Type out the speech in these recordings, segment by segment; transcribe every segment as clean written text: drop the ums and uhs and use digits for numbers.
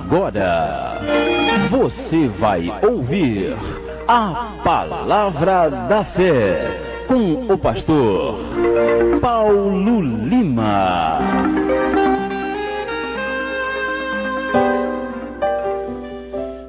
Agora você vai ouvir a Palavra da Fé com o pastor Paulo Lima.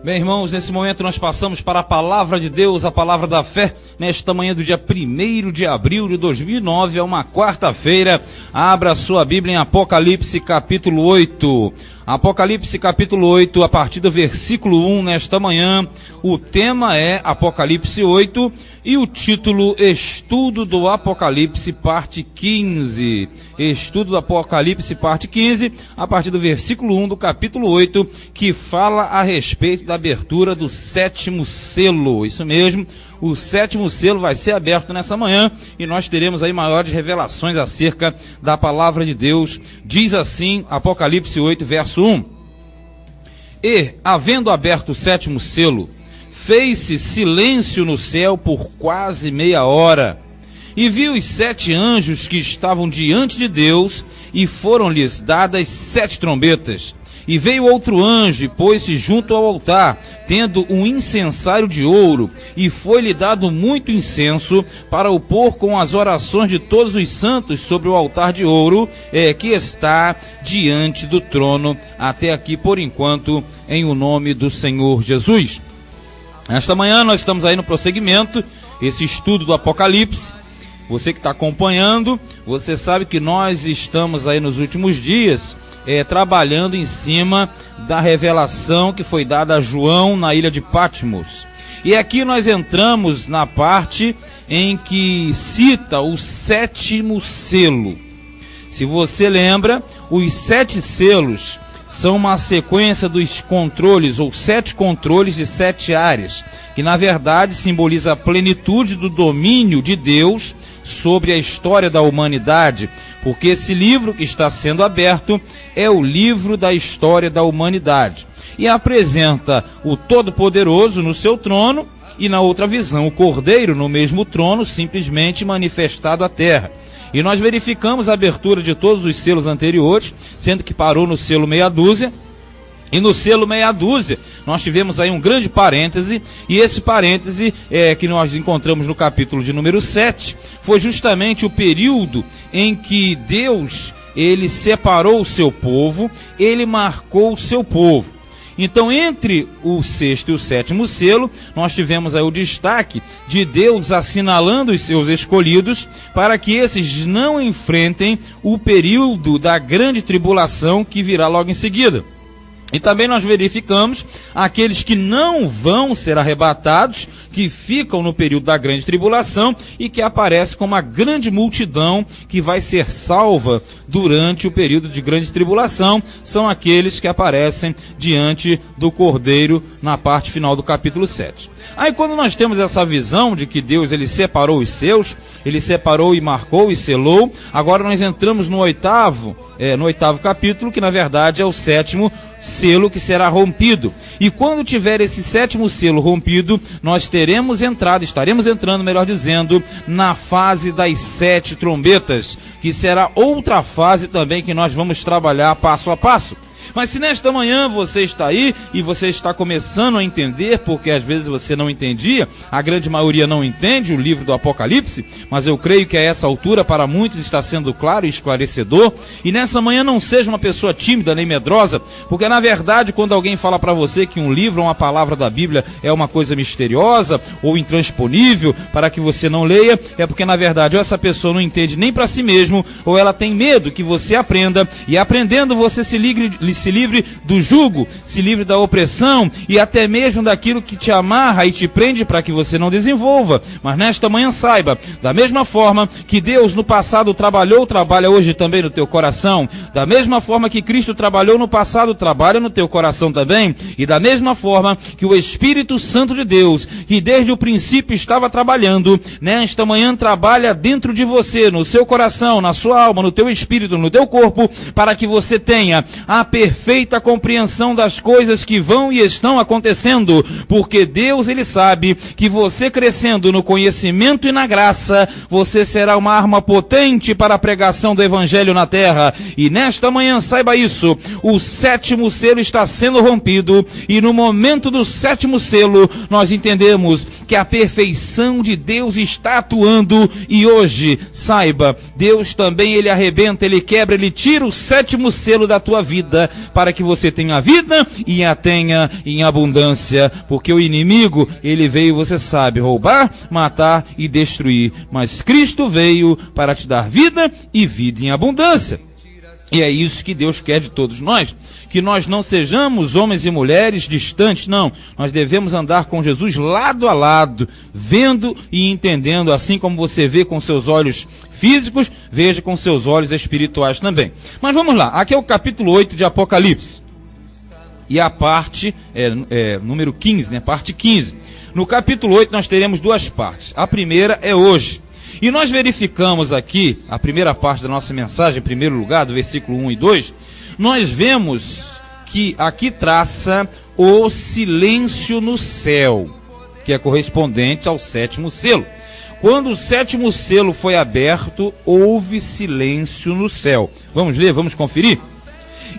Bem, irmãos, nesse momento nós passamos para a Palavra de Deus, a Palavra da Fé, nesta manhã do dia 1º de abril de 2009, é uma quarta-feira. Abra sua Bíblia em Apocalipse capítulo 8. Apocalipse capítulo 8, a partir do versículo 1, nesta manhã. O tema é Apocalipse 8 e o título Estudo do Apocalipse, parte 15. Estudo do Apocalipse, parte 15, a partir do versículo 1 do capítulo 8, que fala a respeito da abertura do 7º selo. Isso mesmo, o 7º selo vai ser aberto nessa manhã e nós teremos aí maiores revelações acerca da Palavra de Deus. Diz assim, Apocalipse 8, verso 1. E, havendo aberto o 7º selo, fez-se silêncio no céu por quase meia hora. E vi os 7 anjos que estavam diante de Deus, e foram-lhes dadas 7 trombetas. E veio outro anjo e pôs-se junto ao altar, tendo um incensário de ouro, e foi-lhe dado muito incenso para o pôr com as orações de todos os santos sobre o altar de ouro, que está diante do trono. Até aqui, por enquanto, em o nome do Senhor Jesus. Esta manhã nós estamos aí no prosseguimento, esse estudo do Apocalipse. Você que está acompanhando, você sabe que nós estamos aí nos últimos dias trabalhando em cima da revelação que foi dada a João na ilha de Patmos. E aqui nós entramos na parte em que cita o 7º selo. Se você lembra, os 7 selos são uma sequência dos controles, ou 7 controles de 7 áreas, que na verdade simboliza a plenitude do domínio de Deus sobre a história da humanidade, porque esse livro que está sendo aberto é o livro da história da humanidade, e apresenta o Todo-Poderoso no seu trono, e na outra visão o Cordeiro no mesmo trono, simplesmente manifestado à terra. E nós verificamos a abertura de todos os selos anteriores, sendo que parou no selo meia dúzia. E no selo meia dúzia, nós tivemos aí um grande parêntese, e esse parêntese que nós encontramos no capítulo de número 7, foi justamente o período em que Deus, ele separou o seu povo, ele marcou o seu povo. Então, entre o 6º e o 7º selo, nós tivemos aí o destaque de Deus assinalando os seus escolhidos para que esses não enfrentem o período da grande tribulação que virá logo em seguida. E também nós verificamos aqueles que não vão ser arrebatados, que ficam no período da grande tribulação e que aparece como uma grande multidão que vai ser salva durante o período de grande tribulação. São aqueles que aparecem diante do Cordeiro na parte final do capítulo 7. Aí quando nós temos essa visão de que Deus ele separou os seus, ele separou e marcou e selou, agora nós entramos no oitavo capítulo, que na verdade é o 7º selo que será rompido. E quando tiver esse 7º selo rompido, nós estaremos entrando, melhor dizendo, na fase das 7 trombetas, que será outra fase também que nós vamos trabalhar passo a passo. Mas se nesta manhã você está aí e você está começando a entender, porque às vezes você não entendia, a grande maioria não entende o livro do Apocalipse, mas eu creio que a essa altura para muitos está sendo claro e esclarecedor, e nessa manhã não seja uma pessoa tímida nem medrosa, porque na verdade quando alguém fala para você que um livro ou uma palavra da Bíblia é uma coisa misteriosa ou intransponível para que você não leia, é porque na verdade ou essa pessoa não entende nem para si mesmo, ou ela tem medo que você aprenda, e aprendendo você se livre do jugo, se livre da opressão e até mesmo daquilo que te amarra e te prende para que você não desenvolva. Mas nesta manhã saiba, da mesma forma que Deus no passado trabalha hoje também no teu coração, da mesma forma que Cristo trabalhou no passado, trabalha no teu coração também, e da mesma forma que o Espírito Santo de Deus, que desde o princípio estava trabalhando, nesta manhã trabalha dentro de você, no seu coração, na sua alma, no teu espírito, no teu corpo, para que você tenha a percepção perfeita compreensão das coisas que vão e estão acontecendo, porque Deus, Ele sabe que você crescendo no conhecimento e na graça, você será uma arma potente para a pregação do Evangelho na terra. E nesta manhã, saiba isso, o 7º selo está sendo rompido, e no momento do 7º selo, nós entendemos que a perfeição de Deus está atuando, e hoje, saiba, Deus também, Ele arrebenta, Ele quebra, Ele tira o 7º selo da tua vida, para que você tenha vida e a tenha em abundância, porque o inimigo, ele veio, você sabe, roubar, matar e destruir, mas Cristo veio para te dar vida e vida em abundância. E é isso que Deus quer de todos nós, que nós não sejamos homens e mulheres distantes, não. Nós devemos andar com Jesus lado a lado, vendo e entendendo, assim como você vê com seus olhos físicos, veja com seus olhos espirituais também. Mas vamos lá, aqui é o capítulo 8 de Apocalipse, e a parte, número 15, né? Parte 15. No capítulo 8 nós teremos duas partes, a primeira é hoje. E nós verificamos aqui, a primeira parte da nossa mensagem, em primeiro lugar, do versículo 1 e 2, nós vemos que aqui traça o silêncio no céu, que é correspondente ao 7º selo. Quando o 7º selo foi aberto, houve silêncio no céu. Vamos ler, vamos conferir?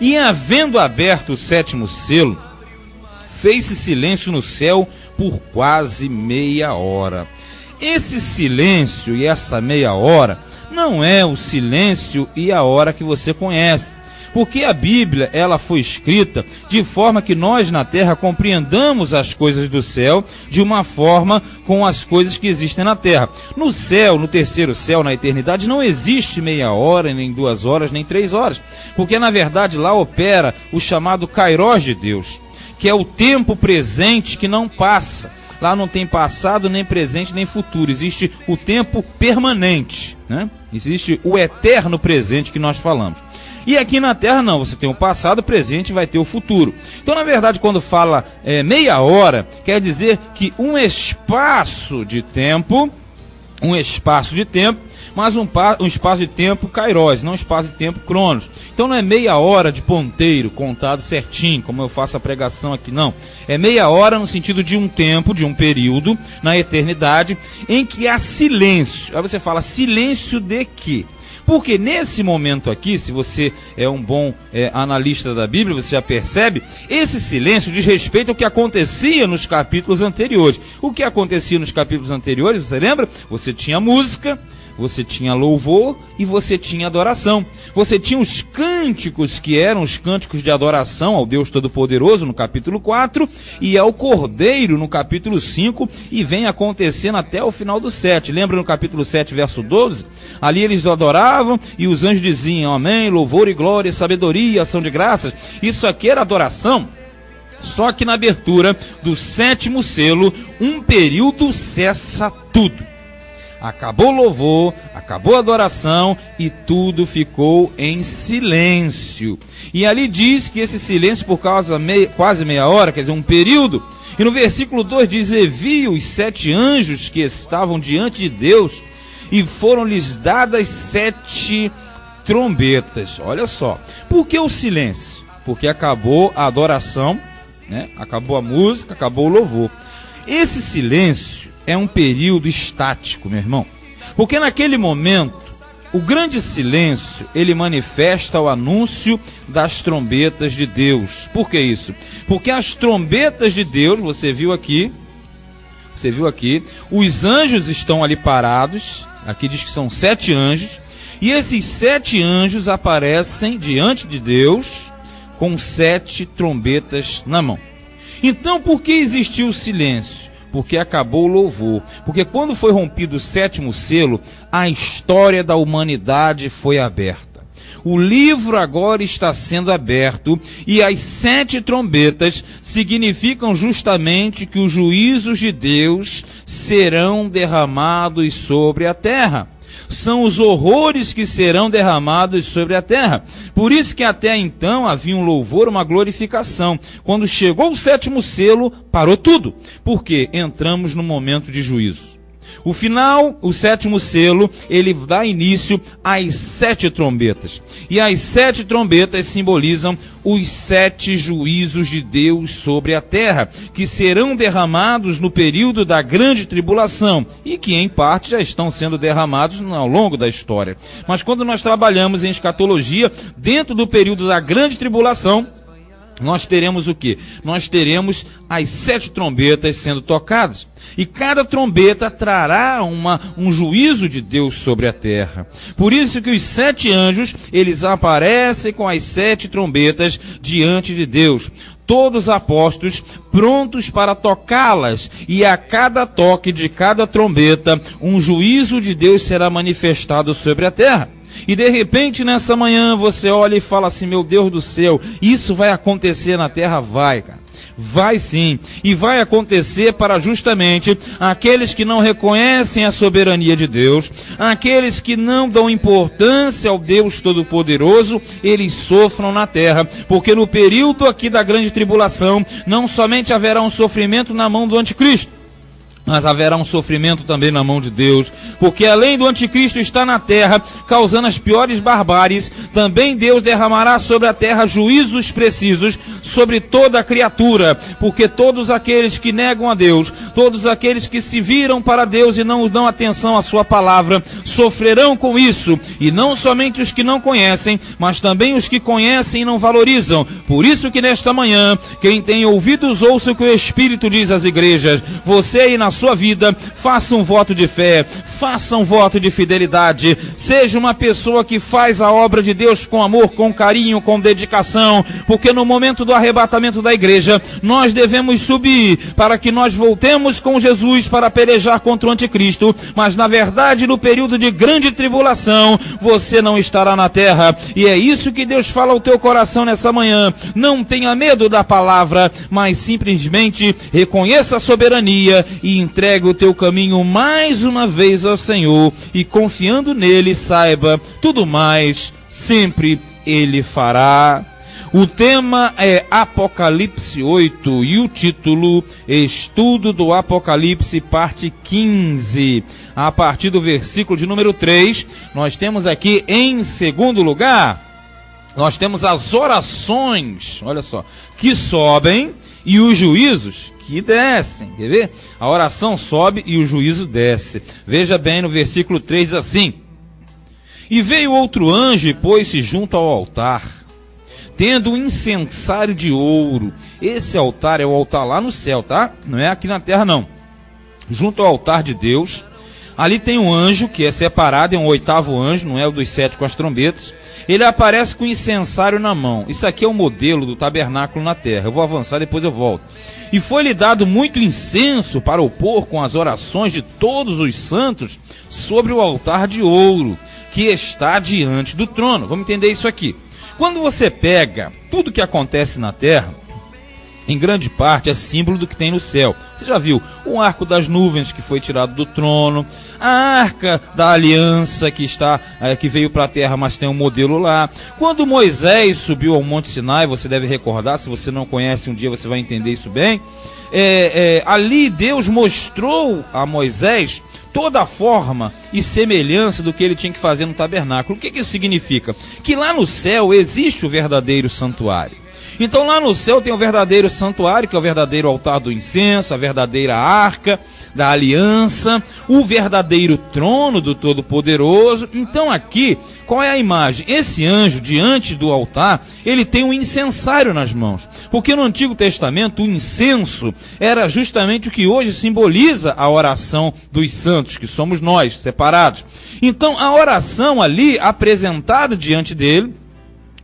E havendo aberto o 7º selo, fez-se silêncio no céu por quase meia hora. Esse silêncio e essa meia hora não é o silêncio e a hora que você conhece, porque a Bíblia, ela foi escrita de forma que nós na terra compreendamos as coisas do céu de uma forma com as coisas que existem na terra. No céu, no terceiro céu, na eternidade, não existe meia hora, nem 2 horas, nem 3 horas, porque na verdade lá opera o chamado Kairos de Deus, que é o tempo presente que não passa. Lá não tem passado, nem presente, nem futuro. Existe o tempo permanente, né? Existe o eterno presente que nós falamos. E aqui na Terra não, você tem o passado, o presente e vai ter o futuro. Então, na verdade, quando fala meia hora, quer dizer que um espaço de tempo, mas um espaço de tempo kairos, não um espaço de tempo cronos. Então não é meia hora de ponteiro, contado certinho, como eu faço a pregação aqui, não. É meia hora no sentido de um tempo, de um período, na eternidade, em que há silêncio. Aí você fala, silêncio de quê? Porque nesse momento aqui, se você é um bom analista da Bíblia, você já percebe, esse silêncio diz respeito ao que acontecia nos capítulos anteriores. O que acontecia nos capítulos anteriores, você lembra? Você tinha música, você tinha louvor e você tinha adoração. Você tinha os cânticos, que eram os cânticos de adoração ao Deus Todo-Poderoso, no capítulo 4, e ao Cordeiro, no capítulo 5, e vem acontecendo até o final do 7. Lembra no capítulo 7, verso 12? Ali eles adoravam e os anjos diziam, amém, louvor e glória, sabedoria, ação de graças. Isso aqui era adoração. Só que na abertura do 7º selo, um período cessa tudo. Acabou o louvor, acabou a adoração e tudo ficou em silêncio. E ali diz que esse silêncio, por causa quase meia hora, quer dizer, um período. E no versículo 2 diz, e vi os 7 anjos que estavam diante de Deus, e foram-lhes dadas 7 trombetas. Olha só, por que o silêncio? Porque acabou a adoração, né? Acabou a música, acabou o louvor. Esse silêncio é um período estático, meu irmão. Porque naquele momento, o grande silêncio, ele manifesta o anúncio das trombetas de Deus. Por que isso? Porque as trombetas de Deus, você viu aqui, os anjos estão ali parados, aqui diz que são 7 anjos, e esses 7 anjos aparecem diante de Deus com 7 trombetas na mão. Então, por que existiu o silêncio? Porque acabou o louvor. Porque quando foi rompido o 7º selo, a história da humanidade foi aberta. O livro agora está sendo aberto e as 7 trombetas significam justamente que os juízos de Deus serão derramados sobre a terra. São os horrores que serão derramados sobre a terra. Por isso que até então havia um louvor, uma glorificação. Quando chegou o 7º selo, parou tudo. Porque entramos no momento de juízo. O final, o sétimo selo, ele dá início às 7 trombetas. E as 7 trombetas simbolizam os 7 juízos de Deus sobre a terra, que serão derramados no período da grande tribulação e que em parte já estão sendo derramados ao longo da história. Mas quando nós trabalhamos em escatologia, dentro do período da grande tribulação, nós teremos o quê? Nós teremos as 7 trombetas sendo tocadas. E cada trombeta trará um juízo de Deus sobre a terra. Por isso que os 7 anjos, eles aparecem com as 7 trombetas diante de Deus. Todos apóstolos prontos para tocá-las. E a cada toque de cada trombeta, um juízo de Deus será manifestado sobre a terra. E de repente nessa manhã você olha e fala assim: meu Deus do céu, isso vai acontecer na terra? Vai, cara. Vai sim, e vai acontecer para justamente aqueles que não reconhecem a soberania de Deus, aqueles que não dão importância ao Deus Todo-Poderoso, eles sofram na terra, porque no período aqui da grande tribulação, não somente haverá um sofrimento na mão do anticristo, mas haverá um sofrimento também na mão de Deus, porque além do anticristo estar na terra, causando as piores barbáries, também Deus derramará sobre a terra juízos precisos sobre toda a criatura, porque todos aqueles que negam a Deus, todos aqueles que se viram para Deus e não dão atenção à sua palavra, sofrerão com isso, e não somente os que não conhecem, mas também os que conhecem e não valorizam. Por isso que nesta manhã, quem tem ouvidos ouça o que o Espírito diz às igrejas. Você aí na sua vida, faça um voto de fé, faça um voto de fidelidade, seja uma pessoa que faz a obra de Deus com amor, com carinho, com dedicação, porque no momento do arrebatamento da igreja, nós devemos subir para que nós voltemos com Jesus para pelejar contra o anticristo, mas na verdade no período de grande tribulação, você não estará na terra, e é isso que Deus fala ao teu coração nessa manhã. Não tenha medo da palavra, mas simplesmente reconheça a soberania e entregue o teu caminho mais uma vez ao Senhor, e confiando nele, saiba, tudo mais sempre ele fará. O tema é Apocalipse 8 e o título Estudo do Apocalipse, parte 15. A partir do versículo de número 3, nós temos aqui em segundo lugar, nós temos as orações, olha só, que sobem e os juízos que descem. Quer ver? A oração sobe e o juízo desce. Veja bem, no versículo 3 diz assim: e veio outro anjo e pôs-se junto ao altar, tendo um incensário de ouro. Esse altar é o altar lá no céu, tá? Não é aqui na terra, não. Junto ao altar de Deus, ali tem um anjo que é separado, é um 8º anjo, não é o dos 7 com as trombetas. Ele aparece com incensário na mão. Isso aqui é o modelo do tabernáculo na terra. Eu vou avançar, depois eu volto. E foi-lhe dado muito incenso para o pôr com as orações de todos os santos sobre o altar de ouro que está diante do trono. Vamos entender isso aqui. Quando você pega tudo que acontece na terra, em grande parte é símbolo do que tem no céu. Você já viu o arco das nuvens que foi tirado do trono, a arca da aliança que veio para a terra, mas tem um modelo lá. Quando Moisés subiu ao Monte Sinai, você deve recordar, se você não conhece, um dia você vai entender isso bem. Ali Deus mostrou a Moisés toda a forma e semelhança do que ele tinha que fazer no tabernáculo. O que isso significa? Que lá no céu existe o verdadeiro santuário. Então lá no céu tem o verdadeiro santuário, que é o verdadeiro altar do incenso, a verdadeira arca da aliança, o verdadeiro trono do Todo-Poderoso. Então aqui, qual é a imagem? Esse anjo diante do altar, ele tem um incensário nas mãos. Porque no Antigo Testamento o incenso era justamente o que hoje simboliza a oração dos santos, que somos nós, separados. Então a oração ali apresentada diante dele,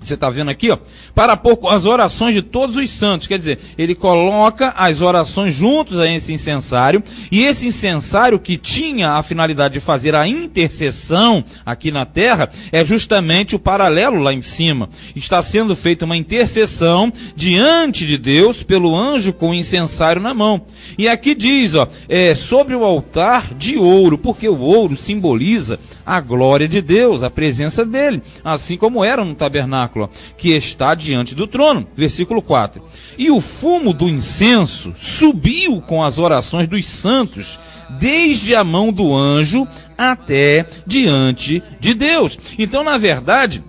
você está vendo aqui, ó, para pôr as orações de todos os santos. Quer dizer, ele coloca as orações juntos a esse incensário, e esse incensário que tinha a finalidade de fazer a intercessão aqui na terra, é justamente o paralelo lá em cima. Está sendo feita uma intercessão diante de Deus pelo anjo com o incensário na mão. E aqui diz, ó, sobre o altar de ouro, porque o ouro simboliza a glória de Deus, a presença dele, assim como era no tabernáculo, que está diante do trono. Versículo 4. E o fumo do incenso subiu com as orações dos santos desde a mão do anjo até diante de Deus. Então, na verdade,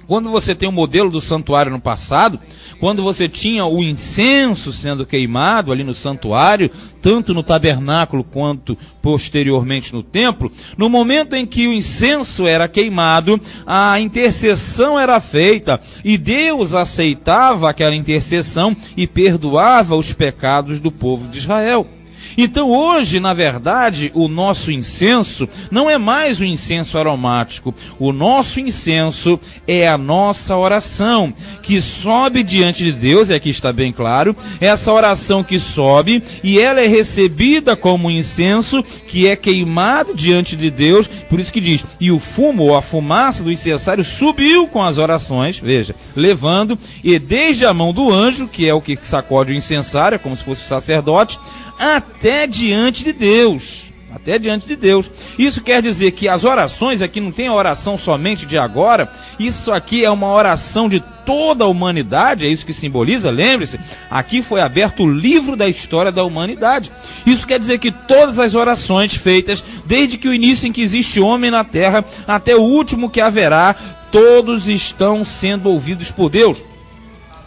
quando você tem o modelo do santuário no passado, quando você tinha o incenso sendo queimado ali no santuário, tanto no tabernáculo quanto posteriormente no templo, no momento em que o incenso era queimado, a intercessão era feita e Deus aceitava aquela intercessão e perdoava os pecados do povo de Israel. Então hoje, na verdade, o nosso incenso não é mais o incenso aromático. O nosso incenso é a nossa oração, que sobe diante de Deus, e aqui está bem claro, essa oração que sobe, e ela é recebida como incenso, que é queimado diante de Deus, por isso que diz, e o fumo, ou a fumaça do incensário, subiu com as orações, veja, levando, e desde a mão do anjo, que é o que sacode o incensário, como se fosse o sacerdote, até diante de Deus. Até diante de Deus. Isso quer dizer que as orações aqui não tem a oração somente de agora. Isso aqui é uma oração de toda a humanidade. É isso que simboliza, lembre-se. Aqui foi aberto o livro da história da humanidade. Isso quer dizer que todas as orações feitas, desde que o início em que existe homem na terra, até o último que haverá, todos estão sendo ouvidos por Deus.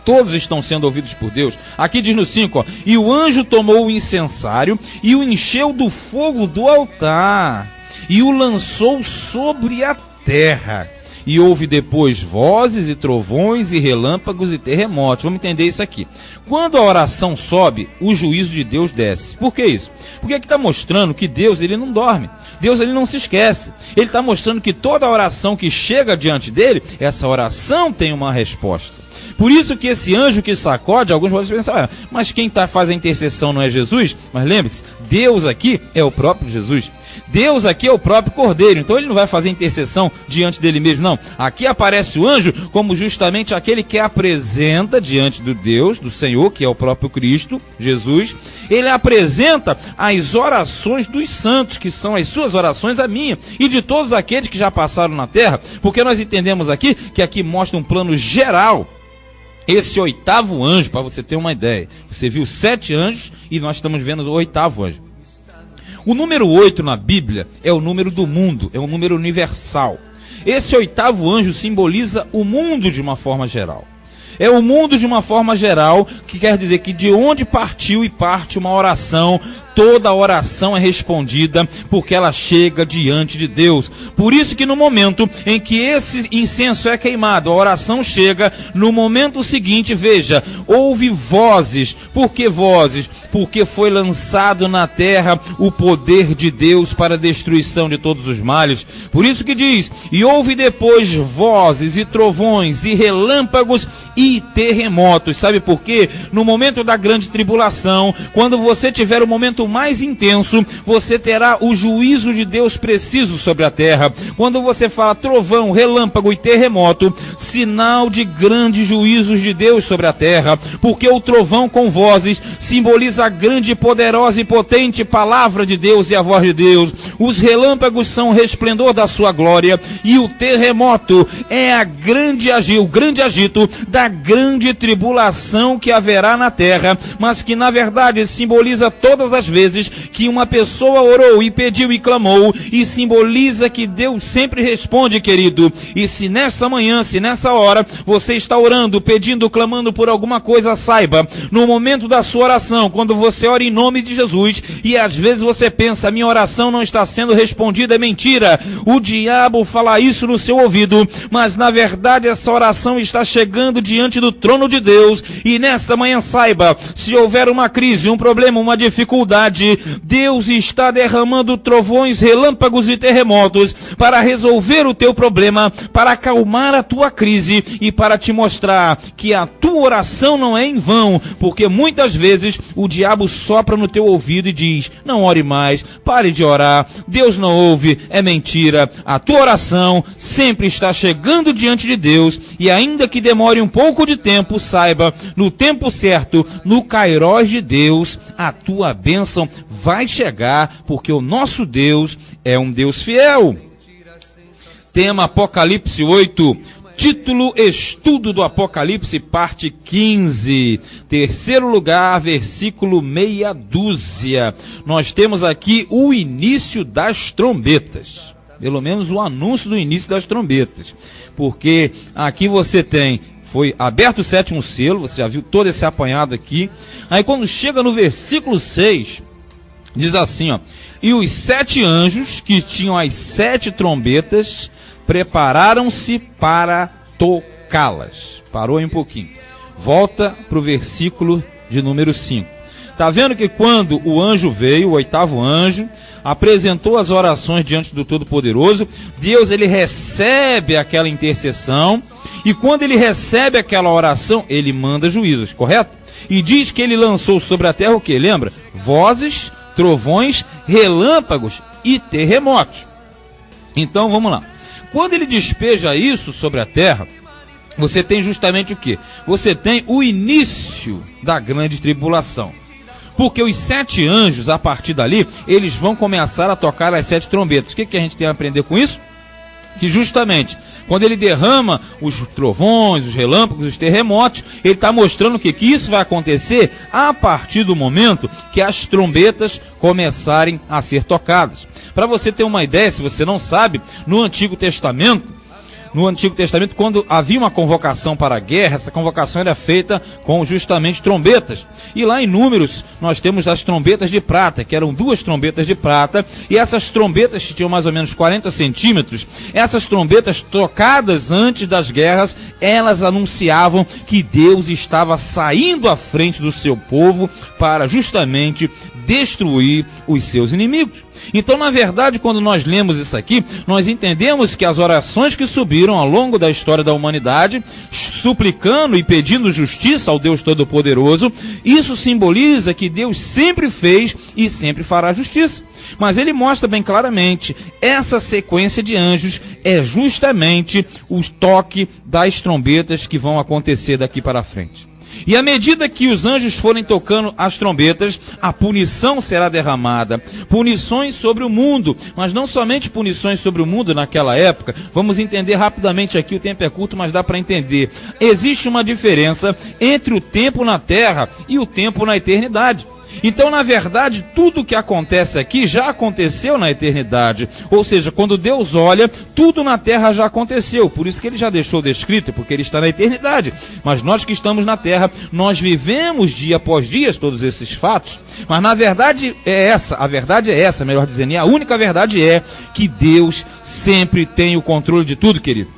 Todos estão sendo ouvidos por Deus. Aqui diz no 5, ó, e o anjo tomou o incensário e o encheu do fogo do altar e o lançou sobre a terra. E houve depois vozes e trovões e relâmpagos e terremotos. Vamos entender isso aqui. Quando a oração sobe, o juízo de Deus desce. Por que isso? Porque aqui está mostrando que Deus, ele não dorme. Deus, ele não se esquece. Ele está mostrando que toda oração que chega diante dele, essa oração tem uma resposta. Por isso que esse anjo que sacode, alguns podem pensar, mas quem faz a intercessão não é Jesus? Mas lembre-se, Deus aqui é o próprio Jesus. Deus aqui é o próprio Cordeiro, então ele não vai fazer intercessão diante dele mesmo, não. Aqui aparece o anjo como justamente aquele que apresenta diante do Deus, do Senhor, que é o próprio Cristo, Jesus. Ele apresenta as orações dos santos, que são as suas orações, a minha, e de todos aqueles que já passaram na terra, porque nós entendemos aqui, que aqui mostra um plano geral. Esse oitavo anjo, para você ter uma ideia, você viu 7 anjos e nós estamos vendo o oitavo anjo. O número 8 na Bíblia é o número do mundo, é um número universal. Esse oitavo anjo simboliza o mundo de uma forma geral. É o mundo de uma forma geral, que quer dizer que de onde partiu e parte uma oração, toda oração é respondida porque ela chega diante de Deus. Por isso que no momento em que esse incenso é queimado, a oração chega, no momento seguinte, veja, houve vozes. Por que vozes? Porque foi lançado na terra o poder de Deus para a destruição de todos os males. Por isso que diz, e houve depois vozes e trovões e relâmpagos e terremotos. Sabe por quê? No momento da grande tribulação, quando você tiver o momento mais intenso, você terá o juízo de Deus preciso sobre a terra. Quando você fala trovão, relâmpago e terremoto, sinal de grandes juízos de Deus sobre a terra, porque o trovão com vozes simboliza a grande, poderosa e potente palavra de Deus e a voz de Deus. Os relâmpagos são o resplendor da sua glória, e o terremoto é o grande agito da grande tribulação que haverá na terra, mas que na verdade simboliza todas as vezes que uma pessoa orou e pediu e clamou, e simboliza que Deus sempre responde, querido. E se nesta manhã, se nessa hora você está orando, pedindo, clamando por alguma coisa, saiba, no momento da sua oração, quando você ora em nome de Jesus, e às vezes você pensa, minha oração não está sendo respondida, é mentira. O diabo fala isso no seu ouvido, mas na verdade essa oração está chegando diante do trono de Deus. E nesta manhã saiba, se houver uma crise, um problema, uma dificuldade, Deus está derramando trovões, relâmpagos e terremotos para resolver o teu problema, para acalmar a tua crise e para te mostrar que a tua oração não é em vão, porque muitas vezes o diabo sopra no teu ouvido e diz, não ore mais, pare de orar, Deus não ouve, é mentira. A tua oração sempre está chegando diante de Deus, e ainda que demore um pouco de tempo, saiba, no tempo certo, no kairós de Deus, a tua bênção vai chegar, porque o nosso Deus é um Deus fiel. Tema Apocalipse 8, Título: Estudo do Apocalipse, parte 15. Terceiro lugar, versículo meia dúzia. Nós temos aqui o início das trombetas. Pelo menos o anúncio do início das trombetas. Porque aqui você tem, foi aberto o sétimo selo, você já viu todo esse apanhado aqui. Aí quando chega no versículo 6, diz assim, ó: e os 7 anjos que tinham as 7 trombetas prepararam-se para tocá-las. Parou aí um pouquinho. Volta para o versículo de número 5. Está vendo que quando o anjo veio, o 8º anjo, apresentou as orações diante do Todo-Poderoso, Deus, ele recebe aquela intercessão, e quando ele recebe aquela oração, ele manda juízos, correto? E diz que ele lançou sobre a terra o que? Lembra? Vozes, trovões, relâmpagos e terremotos. Então vamos lá. Quando ele despeja isso sobre a terra, você tem justamente o quê? Você tem o início da grande tribulação. Porque os 7 anjos, a partir dali, eles vão começar a tocar as 7 trombetas. O que a gente tem a aprender com isso? Que justamente, quando ele derrama os trovões, os relâmpagos, os terremotos, ele está mostrando que isso vai acontecer a partir do momento que as trombetas começarem a ser tocadas. Para você ter uma ideia, se você não sabe, no Antigo Testamento, quando havia uma convocação para a guerra, essa convocação era feita com justamente trombetas. E lá em Números, nós temos as trombetas de prata, que eram 2 trombetas de prata, e essas trombetas que tinham mais ou menos 40 centímetros, essas trombetas tocadas antes das guerras, elas anunciavam que Deus estava saindo à frente do seu povo para justamente destruir os seus inimigos. Então, na verdade, quando nós lemos isso aqui, nós entendemos que as orações que subiram ao longo da história da humanidade, suplicando e pedindo justiça ao Deus Todo-Poderoso, isso simboliza que Deus sempre fez e sempre fará justiça. Mas ele mostra bem claramente, essa sequência de anjos é justamente o toque das trombetas que vão acontecer daqui para frente. E à medida que os anjos forem tocando as trombetas, a punição será derramada. Punições sobre o mundo, mas não somente punições sobre o mundo naquela época. Vamos entender rapidamente aqui, o tempo é curto, mas dá para entender. Existe uma diferença entre o tempo na terra e o tempo na eternidade. Então, na verdade, tudo o que acontece aqui já aconteceu na eternidade. Ou seja, quando Deus olha, tudo na terra já aconteceu. Por isso que ele já deixou descrito, porque ele está na eternidade. Mas nós que estamos na terra, nós vivemos dia após dia todos esses fatos. Mas na verdade a verdade é essa, melhor dizendo. E a única verdade é que Deus sempre tem o controle de tudo, querido.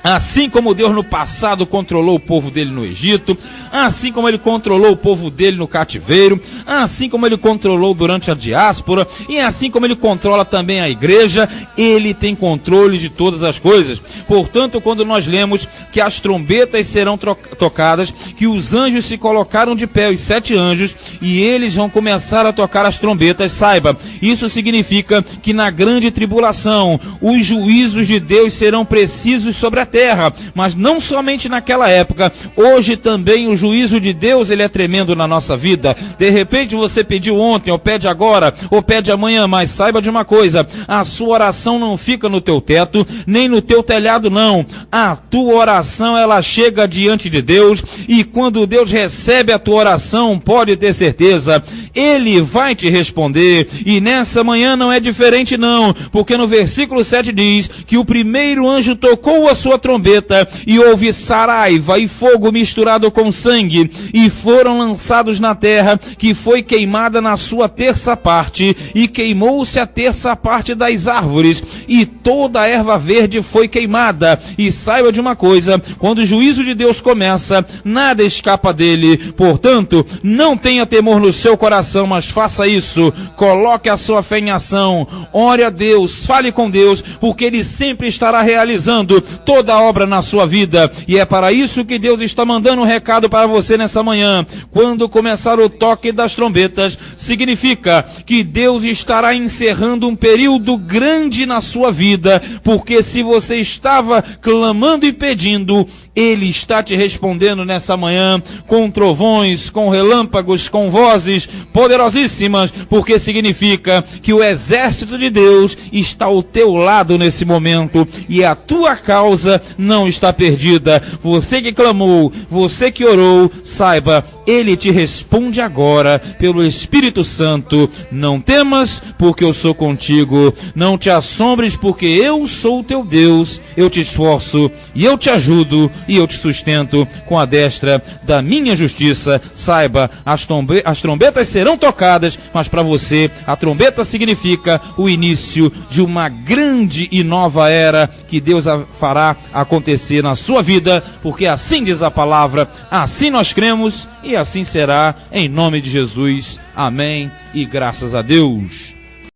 Assim como Deus no passado controlou o povo dele no Egito, assim como ele controlou o povo dele no cativeiro, assim como ele controlou durante a diáspora, e assim como ele controla também a igreja, ele tem controle de todas as coisas. Portanto, quando nós lemos que as trombetas serão tocadas, que os anjos se colocaram de pé, os 7 anjos, e eles vão começar a tocar as trombetas, saiba, isso significa que na grande tribulação, os juízos de Deus serão precisos sobre a terra, mas não somente naquela época. Hoje também o juízo de Deus, ele é tremendo na nossa vida. De repente você pediu ontem, ou pede agora, ou pede amanhã, mas saiba de uma coisa, a sua oração não fica no teu teto, nem no teu telhado não. A tua oração, ela chega diante de Deus, e quando Deus recebe a tua oração, pode ter certeza, ele vai te responder. E nessa manhã não é diferente não, porque no versículo 7 diz que o primeiro anjo tocou a sua trombeta, e houve saraiva e fogo misturado com sangue, e foram lançados na terra, que foi queimada na sua terça parte, e queimou-se a terça parte das árvores, e toda a erva verde foi queimada. E saiba de uma coisa, quando o juízo de Deus começa, nada escapa dele. Portanto, não tenha temor no seu coração, mas faça isso, coloque a sua fé em ação, ore a Deus, fale com Deus, porque ele sempre estará realizando toda a obra na sua vida. E é para isso que Deus está mandando um recado para você nessa manhã. Quando começar o toque das trombetas, significa que Deus estará encerrando um período grande na sua vida, porque se você estava clamando e pedindo, Ele está te respondendo nessa manhã com trovões, com relâmpagos, com vozes poderosíssimas, porque significa que o exército de Deus está ao teu lado nesse momento e a tua causa não está perdida. Você que clamou, você que orou, saiba, Ele te responde agora pelo Espírito Santo. Não temas, porque eu sou contigo. Não te assombres, porque eu sou o teu Deus. Eu te esforço e eu te ajudo e eu te sustento com a destra da minha justiça. Saiba, as trombetas serão tocadas, mas para você a trombeta significa o início de uma grande e nova era que Deus fará acontecer na sua vida, porque assim diz a palavra, assim nós cremos e assim será, em nome de Jesus. Amém e graças a Deus.